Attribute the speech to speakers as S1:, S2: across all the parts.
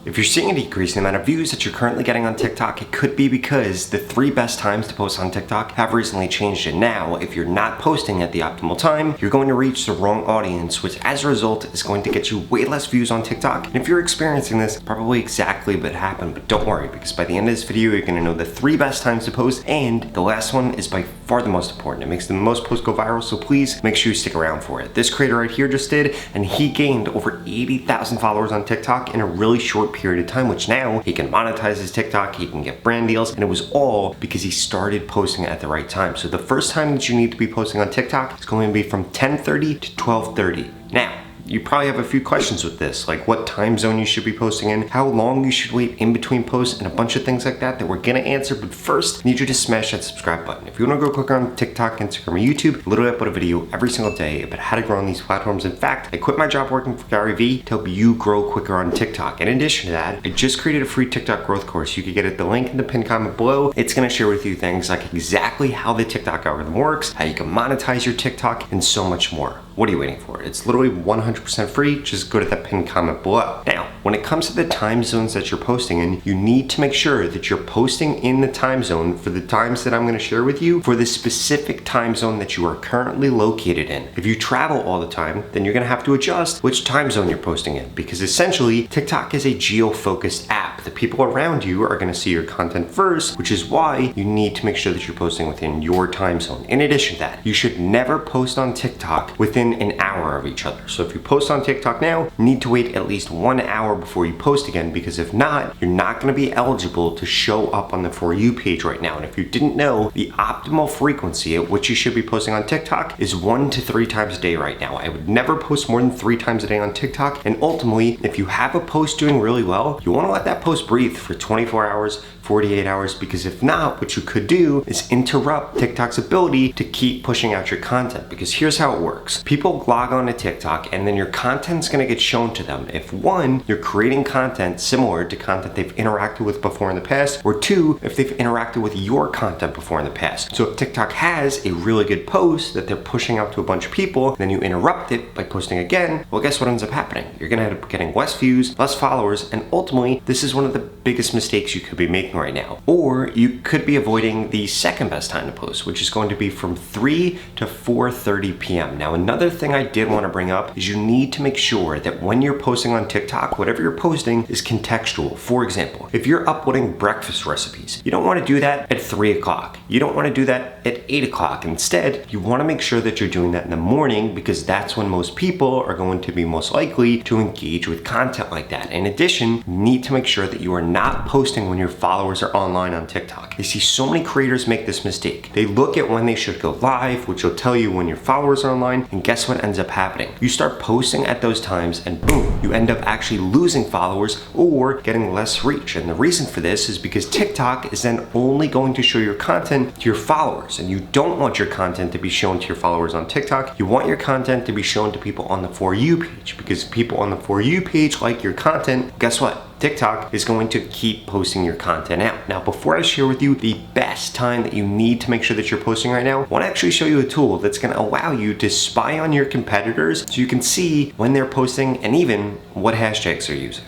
S1: If you're seeing a decrease in the amount of views that you're currently getting on TikTok, it could be because the 3 best times to post on TikTok have recently changed. And now, if you're not posting at the optimal time, you're going to reach the wrong audience, which as a result is going to get you way less views on TikTok. And if you're experiencing this, probably exactly what happened, but don't worry, because by the end of this video, you're gonna know the 3 best times to post, and the last one is by far the most important. It makes the most posts go viral, so please make sure you stick around for it. This creator right here just did, and he gained over 80,000 followers on TikTok in a really short period of time, which now he can monetize his TikTok, he can get brand deals, and it was all because he started posting at the right time. So the first time that you need to be posting on TikTok is going to be from 10:30 to 12:30. Now, you probably have a few questions with this, like what time zone you should be posting in, how long you should wait in between posts, and a bunch of things like that we're gonna answer. But first, I need you to smash that subscribe button. If you wanna go click on TikTok, Instagram, or YouTube, literally I put a video every single day about how to grow on these platforms. In fact, I quit my job working for Gary Vee to help you grow quicker on TikTok. In addition to that, I just created a free TikTok growth course. You can get it, the link in the pinned comment below. It's gonna share with you things like exactly how the TikTok algorithm works, how you can monetize your TikTok, and so much more. What are you waiting for? It's literally 100% free. Just go to that pinned comment below. Now, when it comes to the time zones that you're posting in, you need to make sure that you're posting in the time zone for the times that I'm gonna share with you for the specific time zone that you are currently located in. If you travel all the time, then you're gonna have to adjust which time zone you're posting in, because essentially TikTok is a geo-focused app. The people around you are gonna see your content first, which is why you need to make sure that you're posting within your time zone. In addition to that, you should never post on TikTok within an hour of each other. So if you post on TikTok now, you need to wait at least 1 hour before you post again, because if not, you're not gonna be eligible to show up on the For You page right now. And if you didn't know, the optimal frequency at which you should be posting on TikTok is 1 to 3 times a day right now. I would never post more than 3 times a day on TikTok. And ultimately, if you have a post doing really well, you wanna let that post breathe for 24 hours, 48 hours, because if not, what you could do is interrupt TikTok's ability to keep pushing out your content. Because here's how it works. People log on to TikTok and then your content's gonna get shown to them. If 1, you're creating content similar to content they've interacted with before in the past, or 2, if they've interacted with your content before in the past. So if TikTok has a really good post that they're pushing out to a bunch of people, then you interrupt it by posting again, well, guess what ends up happening? You're gonna end up getting less views, less followers, and ultimately, this is one of the biggest mistakes you could be making right now. Or you could be avoiding the second best time to post, which is going to be from 3 to 4:30 p.m. Now, another thing I did want to bring up is you need to make sure that when you're posting on TikTok, whatever you're posting is contextual. For example, if you're uploading breakfast recipes, you don't want to do that at 3 o'clock. You don't want to do that at 8 o'clock. Instead, you want to make sure that you're doing that in the morning, because that's when most people are going to be most likely to engage with content like that. In addition, you need to make sure that you are not posting when your followers are online on TikTok. I see so many creators make this mistake. They look at when they should go live, which will tell you when your followers are online, and guess what ends up happening? You start posting at those times and boom, you end up actually losing followers or getting less reach. And the reason for this is because TikTok is then only going to show your content to your followers, and you don't want your content to be shown to your followers on TikTok. You want your content to be shown to people on the For You page, because people on the For You page like your content. Guess what? TikTok is going to keep posting your content out. Now, before I share with you the best time that you need to make sure that you're posting right now, I want to actually show you a tool that's going to allow you to spy on your competitors so you can see when they're posting and even what hashtags they're using.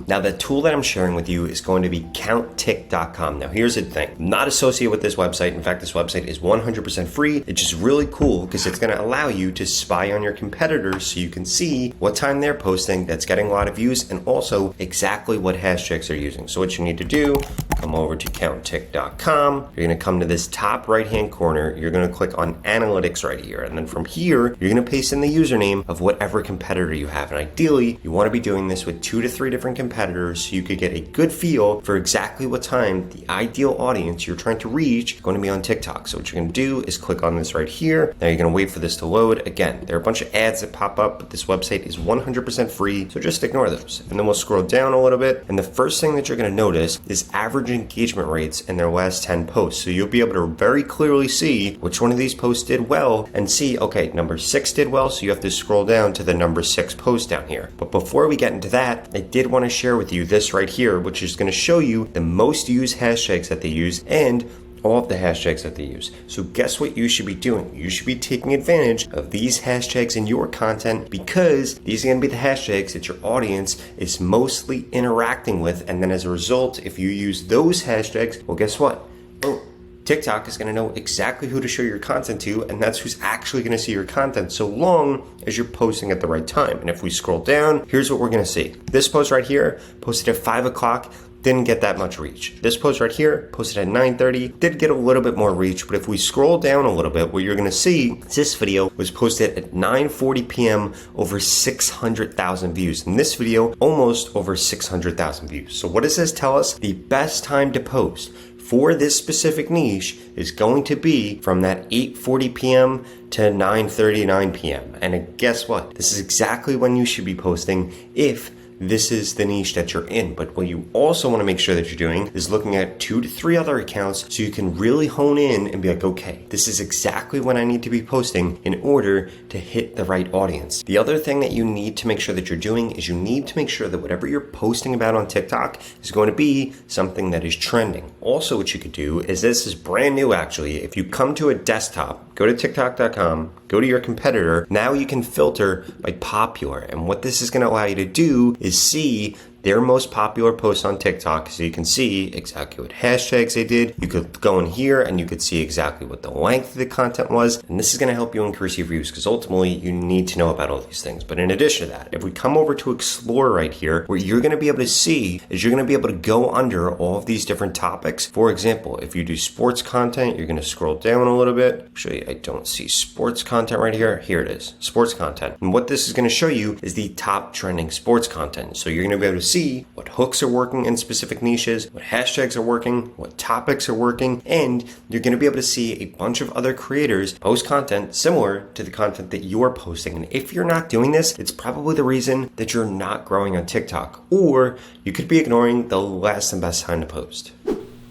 S1: Now, the tool that I'm sharing with you is going to be CountTick.com. Now, here's the thing. I'm not associated with this website. In fact, this website is 100% free. It's just really cool because it's going to allow you to spy on your competitors so you can see what time they're posting that's getting a lot of views, and also exactly what hashtags they're using. So what you need to do, come over to CountTick.com. You're going to come to this top right-hand corner. You're going to click on Analytics right here. And then from here, you're going to paste in the username of whatever competitor you have. And ideally, you want to be doing this with 2 to 3 different competitors so you could get a good feel for exactly what time the ideal audience you're trying to reach is going to be on TikTok. So what you're going to do is click on this right here. Now you're going to wait for this to load. Again, there are a bunch of ads that pop up, but this website is 100% free, so just ignore those. And then we'll scroll down a little bit, and the first thing that you're going to notice is average engagement rates in their last 10 posts. So you'll be able to very clearly see which one of these posts did well and see, okay, number 6 did well, so you have to scroll down to the number 6 post down here. But before we get into that, I did want to share with you this right here, which is going to show you the most used hashtags that they use and all of the hashtags that they use. So guess what you should be doing? You should be taking advantage of these hashtags in your content, because these are going to be the hashtags that your audience is mostly interacting with. And then as a result, if you use those hashtags, well, guess what? Oh, TikTok is going to know exactly who to show your content to, and that's who's actually going to see your content, so long as you're posting at the right time. And if we scroll down, here's what we're going to see. This post right here, posted at 5 o'clock, didn't get that much reach. This post right here, posted at 9:30, did get a little bit more reach, but if we scroll down a little bit, what you're going to see is this video was posted at 9:40 p.m., over 600,000 views. And this video, almost over 600,000 views. So what does this tell us? The best time to post for this specific niche is going to be from that 8:40 p.m. to 9:39 p.m. And guess what? This is exactly when you should be posting if this is the niche that you're in. But what you also want to make sure that you're doing is looking at 2 to 3 other accounts, so you can really hone in and be like, okay, this is exactly when I need to be posting in order to hit the right audience. The other thing that you need to make sure that you're doing is you need to make sure that whatever you're posting about on TikTok is going to be something that is trending. Also, what you could do is, this is brand new actually, if you come to a desktop, go to TikTok.com, go to your competitor, now you can filter by popular. And what this is going to allow you to do is see their most popular posts on TikTok, so you can see exactly what hashtags they did. You could go in here and you could see exactly what the length of the content was, and this is going to help you increase your views, because ultimately you need to know about all these things. But in addition to that, if we come over to Explore right here, what you're going to be able to see is you're going to be able to go under all of these different topics. For example, if you do sports content, you're going to scroll down a little bit. Actually, I don't see sports content right here. Here it is, sports content. And what this is going to show you is the top trending sports content. So you're going to be able to see what hooks are working in specific niches, what hashtags are working, what topics are working, and you're going to be able to see a bunch of other creators post content similar to the content that you're posting. And if you're not doing this, it's probably the reason that you're not growing on TikTok, or you could be ignoring the last and best time to post.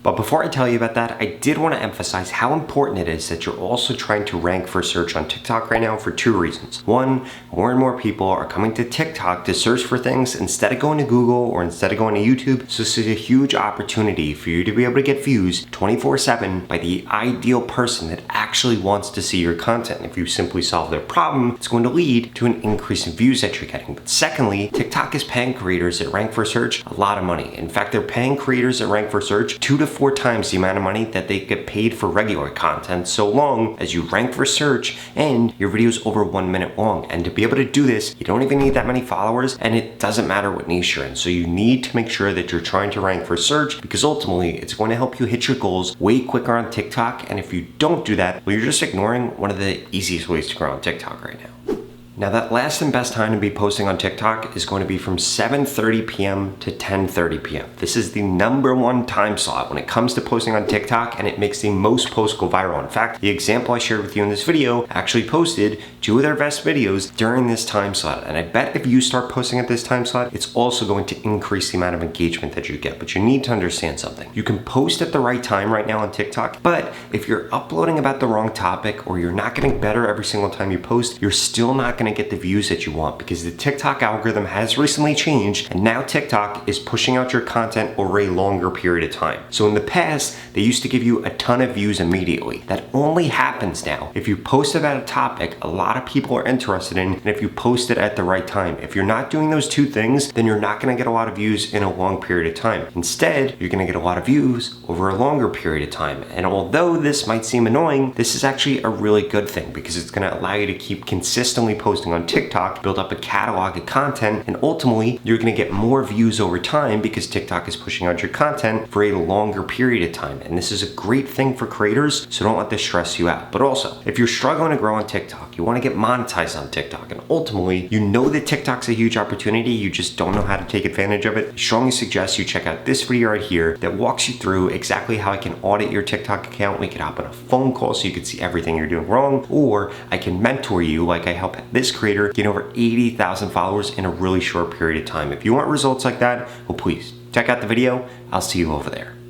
S1: But before I tell you about that, I did want to emphasize how important it is that you're also trying to rank for search on TikTok right now for 2 reasons. One, more and more people are coming to TikTok to search for things instead of going to Google or instead of going to YouTube. So this is a huge opportunity for you to be able to get views 24/7 by the ideal person that actually wants to see your content. If you simply solve their problem, it's going to lead to an increase in views that you're getting. But secondly, TikTok is paying creators that rank for search a lot of money. In fact, they're paying creators that rank for search 2 to 4 times the amount of money that they get paid for regular content, so long as you rank for search and your video is over 1 minute long. And to be able to do this, you don't even need that many followers, and it doesn't matter what niche you're in. So you need to make sure that you're trying to rank for search, because ultimately it's going to help you hit your goals way quicker on TikTok. And if you don't do that, well, you're just ignoring one of the easiest ways to grow on TikTok right now. Now, that last and best time to be posting on TikTok is going to be from 7:30 p.m. to 10:30 p.m. This is the #1 time slot when it comes to posting on TikTok, and it makes the most posts go viral. In fact, the example I shared with you in this video actually posted 2 of their best videos during this time slot. And I bet if you start posting at this time slot, it's also going to increase the amount of engagement that you get. But you need to understand something. You can post at the right time right now on TikTok, but if you're uploading about the wrong topic, or you're not getting better every single time you post, you're still not going to get the views that you want, because the TikTok algorithm has recently changed, and now TikTok is pushing out your content over a longer period of time. So in the past, they used to give you a ton of views immediately. That only happens now if you post about a topic a lot of people are interested in, and if you post it at the right time. If you're not doing those 2 things, then you're not going to get a lot of views in a long period of time. Instead, you're going to get a lot of views over a longer period of time. And although this might seem annoying, this is actually a really good thing, because it's going to allow you to keep consistently posting on TikTok, build up a catalog of content, and ultimately you're going to get more views over time, because TikTok is pushing out your content for a longer period of time. And this is a great thing for creators, so don't let this stress you out. But also, if you're struggling to grow on TikTok, you want to get monetized on TikTok, and ultimately you know that TikTok's a huge opportunity, you just don't know how to take advantage of it, I strongly suggest you check out this video right here that walks you through exactly how I can audit your TikTok account. We can hop on a phone call so you can see everything you're doing wrong, or I can mentor you like I help this creator get over 80,000 followers in a really short period of time. If you want results like that, well, please check out the video. I'll see you over there.